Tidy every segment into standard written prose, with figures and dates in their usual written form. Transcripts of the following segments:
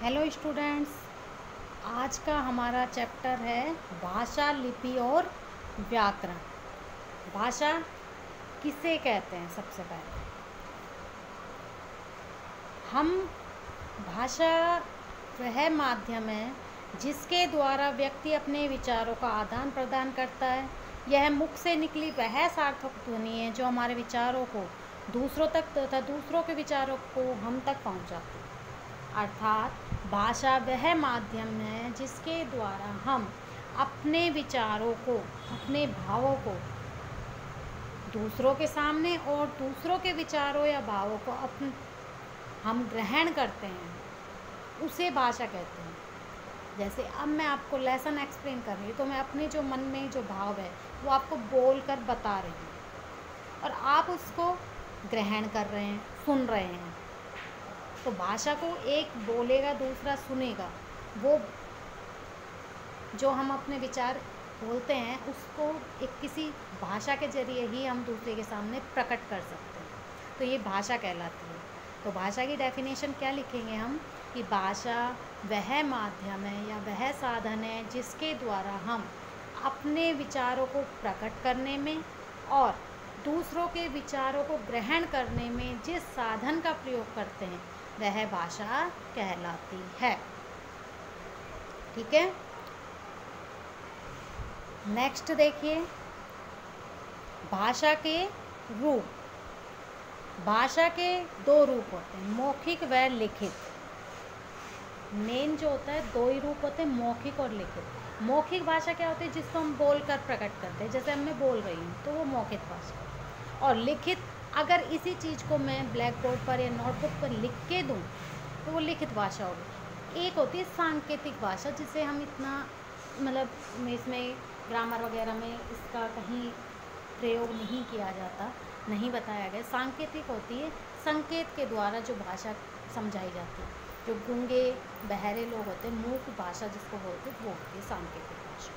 Hello students, आज का हमारा चैप्टर है भाषा, लिपि और व्याकरण। भाषा किसे कहते हैं? सबसे पहले हम भाषा वह माध्यम है जिसके द्वारा व्यक्ति अपने विचारों का आदान प्रदान करता है। यह मुख से निकली वह सार्थक ध्वनि है जो हमारे विचारों को दूसरों तक तथा दूसरों के विचारों को हम तक पहुंचाती है। अर्थात भाषा वह माध्यम है जिसके द्वारा हम अपने विचारों को, अपने भावों को दूसरों के सामने और दूसरों के विचारों या भावों को हम ग्रहण करते हैं, उसे भाषा कहते हैं। जैसे अब मैं आपको लेसन एक्सप्लेन कर रही हूँ तो मैं अपने जो मन में जो भाव है वो आपको बोल कर बता रही हूँ और आप उसको ग्रहण कर रहे हैं, सुन रहे हैं। तो भाषा को एक बोलेगा, दूसरा सुनेगा। वो जो हम अपने विचार बोलते हैं उसको एक किसी भाषा के जरिए ही हम दूसरे के सामने प्रकट कर सकते हैं, तो ये भाषा कहलाती है। तो भाषा की डेफिनेशन क्या लिखेंगे हम कि भाषा वह माध्यम है या वह साधन है जिसके द्वारा हम अपने विचारों को प्रकट करने में और दूसरों के विचारों को ग्रहण करने में जिस साधन का प्रयोग करते हैं वह भाषा कहलाती है। ठीक है, नेक्स्ट देखिए, भाषा के रूप। भाषा के दो रूप होते हैं, मौखिक व लिखित। मेन जो होता है दो ही रूप होते हैं, मौखिक और लिखित। मौखिक भाषा क्या होती है? जिसको हम बोलकर प्रकट करते हैं, जैसे अब मैं बोल रही हूँ तो वो मौखिक भाषा। और लिखित, अगर इसी चीज़ को मैं ब्लैक बोर्ड पर या नोटबुक पर लिख के दूँ तो वो लिखित भाषा होगी। एक होती है सांकेतिक भाषा, जिसे हम इतना मतलब इसमें ग्रामर वगैरह में इसका कहीं प्रयोग नहीं किया जाता, नहीं बताया गया। सांकेतिक होती है संकेत के द्वारा जो भाषा समझाई जाती है। जो गूंगे बहरे लोग होते हैं, मूक भाषा जिसको बोलते हैं, वो होती है सांकेतिक भाषा।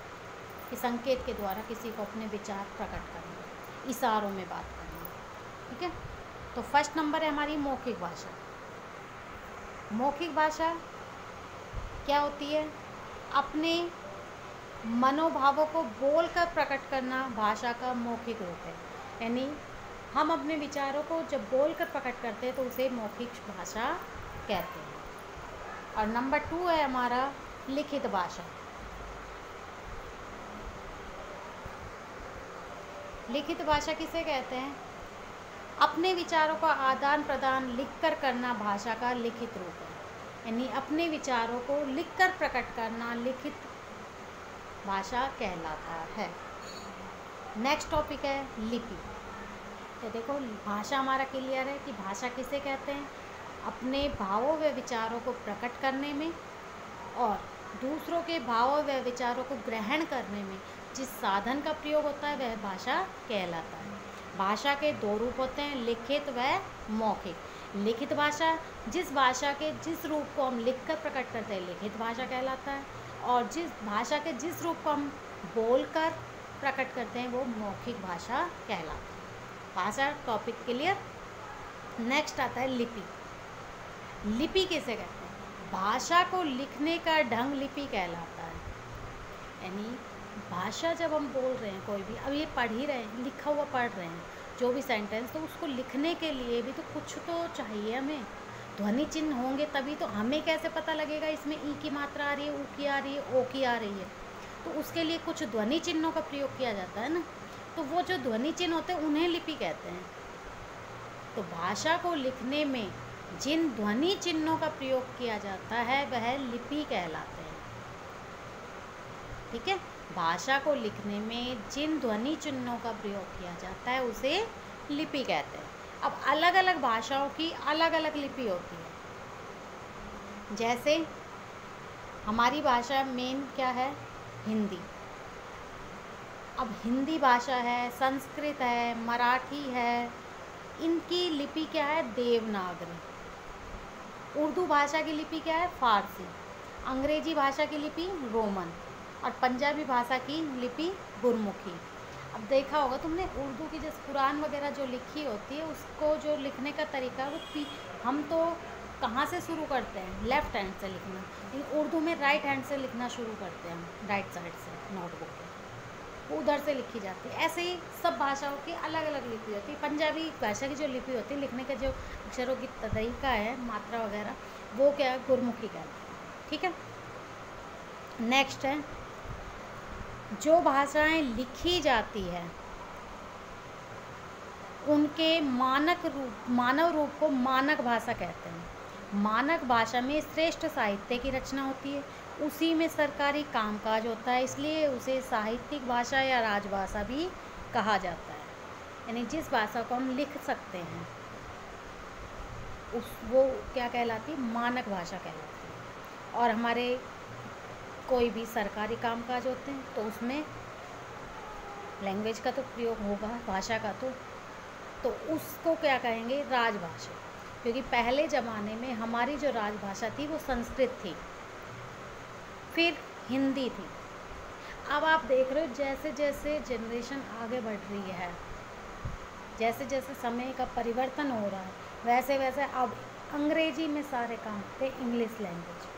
कि संकेत के द्वारा किसी को अपने विचार प्रकट करना, इशारों में बात करना। ठीक है, तो फर्स्ट नंबर है हमारी मौखिक भाषा। मौखिक भाषा क्या होती है? अपने मनोभावों को बोलकर प्रकट करना भाषा का मौखिक रूप है। यानी हम अपने विचारों को जब बोलकर प्रकट करते हैं तो उसे मौखिक भाषा कहते हैं। और नंबर 2 है हमारा लिखित भाषा। लिखित भाषा किसे कहते हैं? अपने विचारों का आदान प्रदान लिखकर करना भाषा का लिखित रूप है। यानी अपने विचारों को लिखकर प्रकट करना लिखित भाषा कहलाता है। नेक्स्ट टॉपिक है लिपि। तो देखो, भाषा हमारा क्लियर है कि भाषा किसे कहते हैं? अपने भावों व विचारों को प्रकट करने में और दूसरों के भावों व विचारों को ग्रहण करने में जिस साधन का प्रयोग होता है वह भाषा कहलाता है। भाषा के दो रूप होते हैं, लिखित व मौखिक। लिखित भाषा, जिस भाषा के जिस रूप को हम लिखकर प्रकट करते हैं लिखित भाषा कहलाता है, और जिस भाषा के जिस रूप को हम बोलकर प्रकट करते हैं वो मौखिक भाषा कहलाता है। भाषा टॉपिक क्लियर। नेक्स्ट आता है लिपि। लिपि किसे कहते हैं? भाषा को लिखने का ढंग लिपि कहलाता है। यानी भाषा जब हम बोल रहे हैं, कोई भी, अब ये पढ़ ही रहे हैं, लिखा हुआ पढ़ रहे हैं जो भी सेंटेंस, तो उसको लिखने के लिए भी तो कुछ तो चाहिए हमें। ध्वनि चिन्ह होंगे तभी तो हमें कैसे पता लगेगा इसमें ई की मात्रा आ रही है, ऊ की आ रही है, ओ की आ रही है। तो उसके लिए कुछ ध्वनि चिन्हों का प्रयोग किया जाता है ना, तो वो जो ध्वनि चिन्ह होते हैं उन्हें लिपि कहते हैं। तो भाषा को लिखने में जिन ध्वनि चिन्हों का प्रयोग किया जाता है वह लिपि कहलाते हैं। ठीक है, भाषा को लिखने में जिन ध्वनि चिन्हों का प्रयोग किया जाता है उसे लिपि कहते हैं। अब अलग अलग भाषाओं की अलग अलग लिपि होती है। जैसे हमारी भाषा मेन क्या है? हिंदी। अब हिंदी भाषा है, संस्कृत है, मराठी है, इनकी लिपि क्या है? देवनागरी। उर्दू भाषा की लिपि क्या है? फारसी। अंग्रेजी भाषा की लिपि रोमन। और पंजाबी भाषा की लिपि गुरमुखी। अब देखा होगा तुमने, उर्दू की जैसे कुरान वगैरह जो लिखी होती है उसको जो लिखने का तरीका वो हम तो कहाँ से शुरू करते हैं, लेफ़्ट हैंड से लिखना, लेकिन उर्दू में राइट हैंड से लिखना शुरू करते हैं हम, राइट साइड से नोटबुक के, वो उधर से लिखी जाती है। ऐसे ही सब भाषाओं की अलग अलग लिपि होती है। पंजाबी भाषा की जो लिपि होती है, लिखने का जो अक्षरों की तरीका है, मात्रा वगैरह, वो क्या है, गुरमुखी कहते हैं। ठीक है, नेक्स्ट है, जो भाषाएं लिखी जाती है उनके मानव रूप को मानक भाषा कहते हैं। मानक भाषा में श्रेष्ठ साहित्य की रचना होती है, उसी में सरकारी कामकाज होता है, इसलिए उसे साहित्यिक भाषा या राजभाषा भी कहा जाता है। यानी जिस भाषा को हम लिख सकते हैं वो क्या कहलाती है, मानक भाषा कहलाती है। और हमारे कोई भी सरकारी कामकाज होते हैं तो उसमें लैंग्वेज का तो प्रयोग होगा, भाषा का तो उसको क्या कहेंगे, राजभाषा। क्योंकि पहले ज़माने में हमारी जो राजभाषा थी वो संस्कृत थी, फिर हिंदी थी। अब आप देख रहे हो जैसे जैसे जनरेशन आगे बढ़ रही है, जैसे जैसे समय का परिवर्तन हो रहा है, वैसे वैसे अब अंग्रेजी में सारे काम होते हैं, इंग्लिश लैंग्वेज।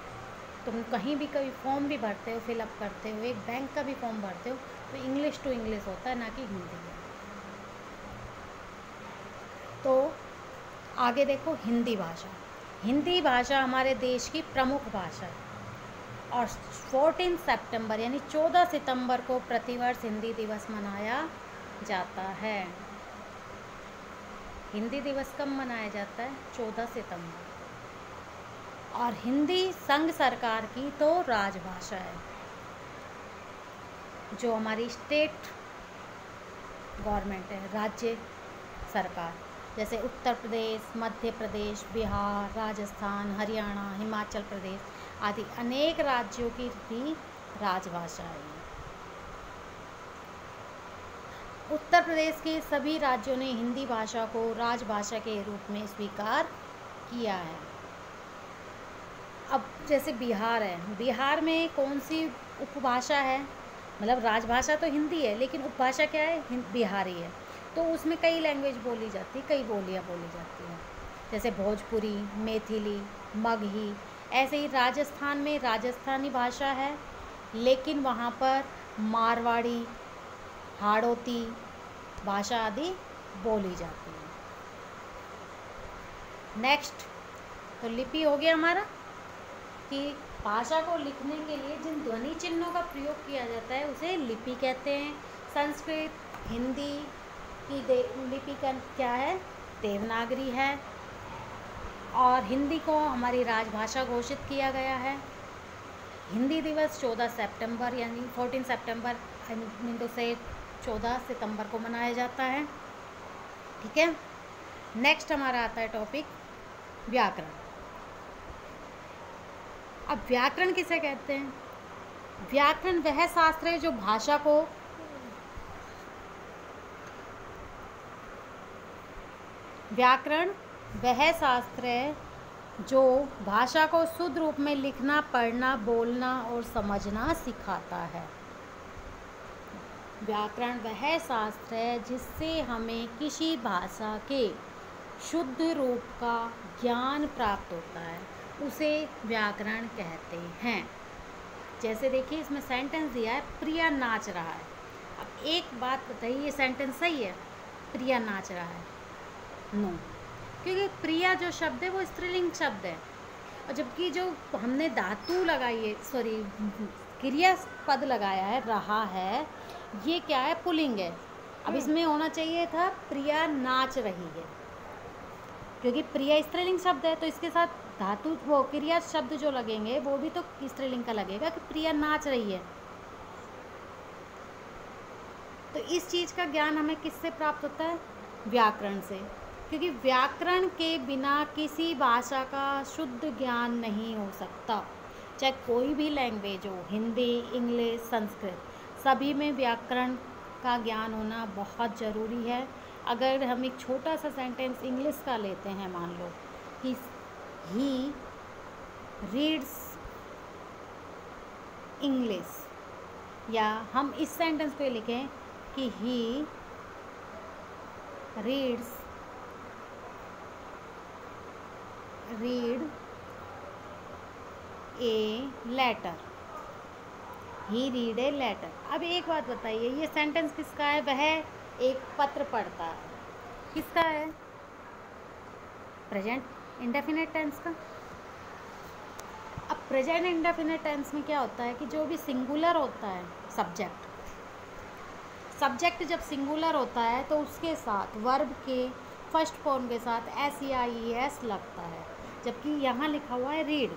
तुम कहीं भी कभी फॉर्म भी भरते हो, फिलअप करते हो, एक बैंक का भी फॉर्म भरते हो तो इंग्लिश टू इंग्लिश होता है, ना कि हिंदी में। तो आगे देखो, हिंदी भाषा। हिंदी भाषा हमारे देश की प्रमुख भाषा है और 14 सितंबर यानी 14 सितंबर को प्रतिवर्ष हिंदी दिवस मनाया जाता है। हिंदी दिवस कब मनाया जाता है, 14 सितंबर। और हिंदी संघ सरकार की तो राजभाषा है, जो हमारी स्टेट गवर्नमेंट है, राज्य सरकार, जैसे उत्तर प्रदेश, मध्य प्रदेश, बिहार, राजस्थान, हरियाणा, हिमाचल प्रदेश आदि अनेक राज्यों की भी राजभाषा है। उत्तर प्रदेश के सभी राज्यों ने हिंदी भाषा को राजभाषा के रूप में स्वीकार किया है। अब जैसे बिहार है, बिहार में कौन सी उपभाषा है, मतलब राजभाषा तो हिंदी है लेकिन उपभाषा क्या है, बिहारी है। तो उसमें कई लैंग्वेज बोली जाती है, कई बोलियाँ बोली जाती हैं, जैसे भोजपुरी, मैथिली, मगही। ऐसे ही राजस्थान में राजस्थानी भाषा है, लेकिन वहाँ पर मारवाड़ी, हाड़ौती भाषा आदि बोली जाती है। नेक्स्ट, तो लिपि हो गया हमारा कि भाषा को लिखने के लिए जिन ध्वनि चिन्हों का प्रयोग किया जाता है उसे लिपि कहते हैं। संस्कृत, हिंदी की लिपि का क्या है, देवनागरी है। और हिंदी को हमारी राजभाषा घोषित किया गया है। हिंदी दिवस 14 सितंबर यानी 14 सितंबर से 14 सितंबर को मनाया जाता है। ठीक है, नेक्स्ट हमारा आता है टॉपिक व्याकरण। अब व्याकरण किसे कहते हैं? व्याकरण वह शास्त्र है जो भाषा को व्याकरण वह शास्त्र है जो भाषा को शुद्ध रूप में लिखना, पढ़ना, बोलना और समझना सिखाता है। व्याकरण वह शास्त्र है जिससे हमें किसी भाषा के शुद्ध रूप का ज्ञान प्राप्त होता है, उसे व्याकरण कहते हैं। जैसे देखिए इसमें सेंटेंस दिया है, प्रिया नाच रहा है। अब एक बात बताइए, ये सेंटेंस सही है? प्रिया नाच रहा है? नो, क्योंकि प्रिया जो शब्द है वो स्त्रीलिंग शब्द है, और जबकि जो हमने धातु लगाई है, सॉरी क्रिया पद लगाया है, रहा है, ये क्या है? पुल्लिंग है। अब इसमें होना चाहिए था प्रिया नाच रही है, क्योंकि प्रिया स्त्रीलिंग शब्द है, तो इसके साथ धातु वो क्रिया शब्द जो लगेंगे वो भी तो स्त्रीलिंग का लगेगा कि प्रिया नाच रही है। तो इस चीज़ का ज्ञान हमें किससे प्राप्त होता है? व्याकरण से, क्योंकि व्याकरण के बिना किसी भाषा का शुद्ध ज्ञान नहीं हो सकता। चाहे कोई भी लैंग्वेज हो, हिंदी, इंग्लिश, संस्कृत, सभी में व्याकरण का ज्ञान होना बहुत ज़रूरी है। अगर हम एक छोटा सा सेंटेंस इंग्लिश का लेते हैं, मान लो कि ही रीड्स इंग्लिश, या हम इस सेंटेंस को लिखें कि he read a letter, he read a letter. अब एक बात बताइए, ये सेंटेंस किसका है? वह एक पत्र पढ़ता है, किसका है? प्रेजेंट इंडेफिनिट टेंस का। अब प्रेजेंट इंडेफिनिट टेंस में क्या होता है कि जो भी सिंगुलर होता है सब्जेक्ट, सब्जेक्ट जब सिंगुलर होता है तो उसके साथ वर्ब के फर्स्ट फॉर्म के साथ SEIES लगता है, जबकि यहाँ लिखा हुआ है रीड,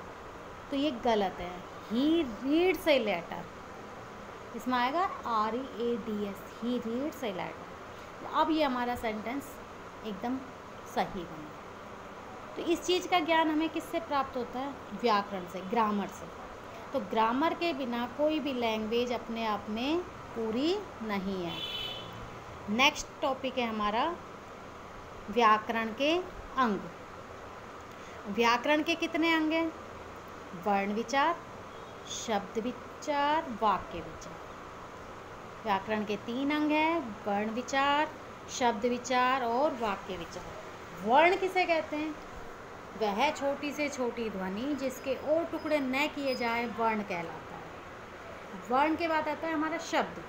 तो ये गलत है। ही रीड्स ए लेटर, इसमें आएगा READS, he reads a letter. अब ये हमारा सेंटेंस एकदम सही बना। तो इस चीज़ का ज्ञान हमें किससे प्राप्त होता है? व्याकरण से, ग्रामर से। तो ग्रामर के बिना कोई भी लैंग्वेज अपने आप में पूरी नहीं है। नेक्स्ट टॉपिक है हमारा व्याकरण के अंग। व्याकरण के कितने अंग हैं? वर्ण विचार, शब्द विचार, वाक्य विचार। व्याकरण के 3 अंग हैं, वर्ण विचार, शब्द विचार और वाक्य विचार। वर्ण किसे कहते हैं? वह छोटी से छोटी ध्वनि जिसके और टुकड़े न किए जाए वर्ण कहलाता है। वर्ण के बाद आता है हमारा शब्द।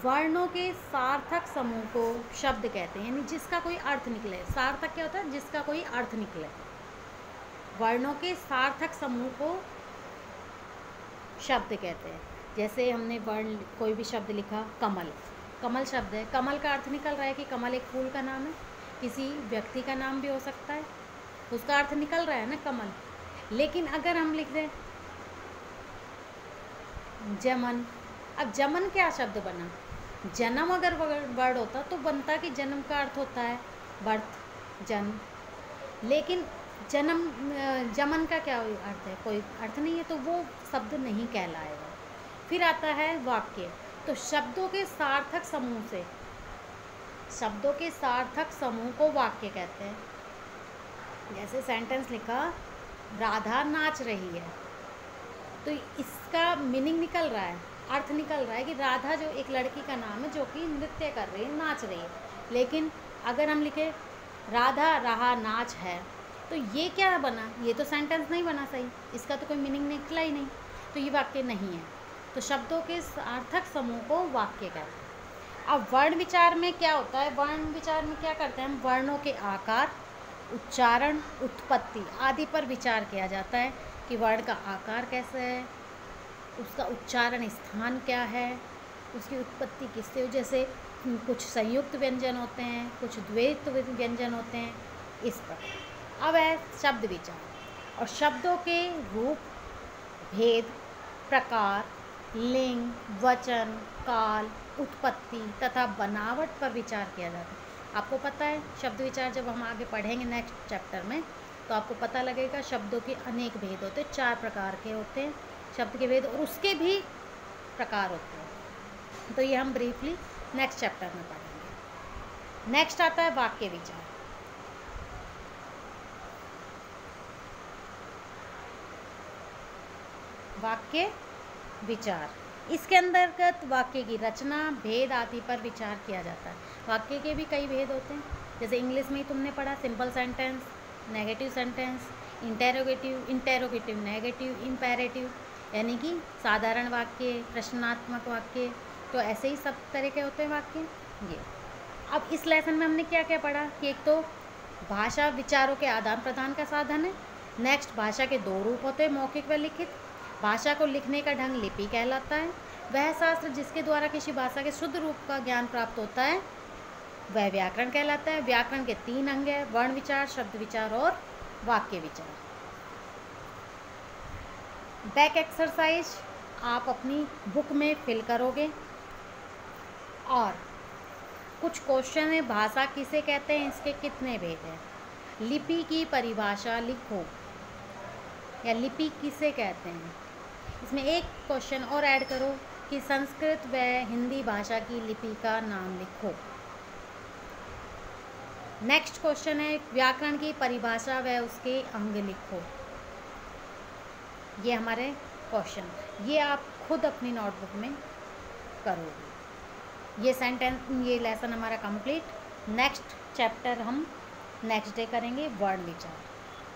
वर्णों के सार्थक समूह को शब्द कहते हैं, यानी जिसका कोई अर्थ निकले। सार्थक क्या होता है? जिसका कोई अर्थ निकले। वर्णों के सार्थक समूह को शब्द कहते हैं। जैसे हमने वर्ण कोई भी शब्द लिखा, कमल, कमल शब्द है, कमल का अर्थ निकल रहा है कि कमल एक फूल का नाम है, किसी व्यक्ति का नाम भी हो सकता है, उसका अर्थ निकल रहा है ना कमल। लेकिन अगर हम लिख दें जमन, अब जमन क्या शब्द बना? जन्म अगर वर्ड होता तो बनता कि जन्म का अर्थ होता है बर्थ, जन्म। लेकिन जन्म जमन का क्या अर्थ है? कोई अर्थ नहीं है, तो वो शब्द नहीं कहलाएगा। फिर आता है वाक्य। तो शब्दों के सार्थक समूह से, शब्दों के सार्थक समूह को वाक्य कहते हैं। जैसे सेंटेंस लिखा, राधा नाच रही है, तो इसका मीनिंग निकल रहा है, अर्थ निकल रहा है कि राधा जो एक लड़की का नाम है जो कि नृत्य कर रही है, नाच रही है। लेकिन अगर हम लिखे राधा रहा नाच है, तो ये क्या बना? ये तो सेंटेंस नहीं बना सही, इसका तो कोई मीनिंग निकला ही नहीं, तो ये वाक्य नहीं है। तो शब्दों के सार्थक समूह को वाक्य कहते हैं। अब वर्ण विचार में क्या होता है? वर्ण विचार में क्या करते हैं हम? वर्णों के आकार, उच्चारण, उत्पत्ति आदि पर विचार किया जाता है कि वर्ण का आकार कैसा है, उसका उच्चारण स्थान क्या है, उसकी उत्पत्ति किससे। जैसे कुछ संयुक्त व्यंजन होते हैं, कुछ द्वैत व्यंजन होते हैं, इस पर। अब है शब्द विचार। और शब्दों के रूप, भेद, प्रकार, लिंग, वचन, काल, उत्पत्ति तथा बनावट पर विचार किया जाता है। आपको पता है शब्द विचार जब हम आगे पढ़ेंगे नेक्स्ट चैप्टर में, तो आपको पता लगेगा शब्दों के अनेक भेद होते हैं, 4 प्रकार के होते हैं शब्द के भेद, और उसके भी प्रकार होते हैं। तो ये हम ब्रीफली नेक्स्ट चैप्टर में पढ़ेंगे। नेक्स्ट आता है वाक्य विचार। वाक्य विचार, इसके अंतर्गत वाक्य की रचना, भेद आदि पर विचार किया जाता है। वाक्य के भी कई भेद होते हैं, जैसे इंग्लिश में ही तुमने पढ़ा, simple sentence, negative sentence, interrogative negative, imperative, यानी कि साधारण वाक्य, प्रश्नात्मक वाक्य। तो ऐसे ही सब तरह के होते हैं वाक्य ये। अब इस लेसन में हमने क्या क्या पढ़ा कि एक तो भाषा विचारों के आदान प्रदान का साधन है। नेक्स्ट, भाषा के 2 रूप होते हैं, मौखिक व लिखित। भाषा को लिखने का ढंग लिपि कहलाता है। वह शास्त्र जिसके द्वारा किसी भाषा के शुद्ध रूप का ज्ञान प्राप्त होता है वह व्याकरण कहलाता है। व्याकरण के 3 अंग हैं, वर्ण विचार, शब्द विचार और वाक्य विचार। बैक एक्सरसाइज आप अपनी बुक में फिल करोगे, और कुछ क्वेश्चन है, भाषा किसे कहते हैं, इसके कितने भेद हैं, लिपि की परिभाषा लिखो, या लिपि किसे कहते हैं। इसमें एक क्वेश्चन और ऐड करो कि संस्कृत व हिंदी भाषा की लिपि का नाम लिखो। नेक्स्ट क्वेश्चन है व्याकरण की परिभाषा व उसके अंग लिखो। ये हमारे क्वेश्चन, ये आप खुद अपनी नोटबुक में करोगे। ये लेसन हमारा कंप्लीट। नेक्स्ट चैप्टर हम नेक्स्ट डे करेंगे, वर्ण विचार।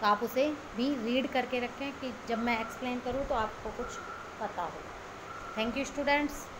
तो आप उसे भी रीड करके रखें कि जब मैं एक्सप्लेन करूँ तो आपको कुछ पता हो। Thank you students.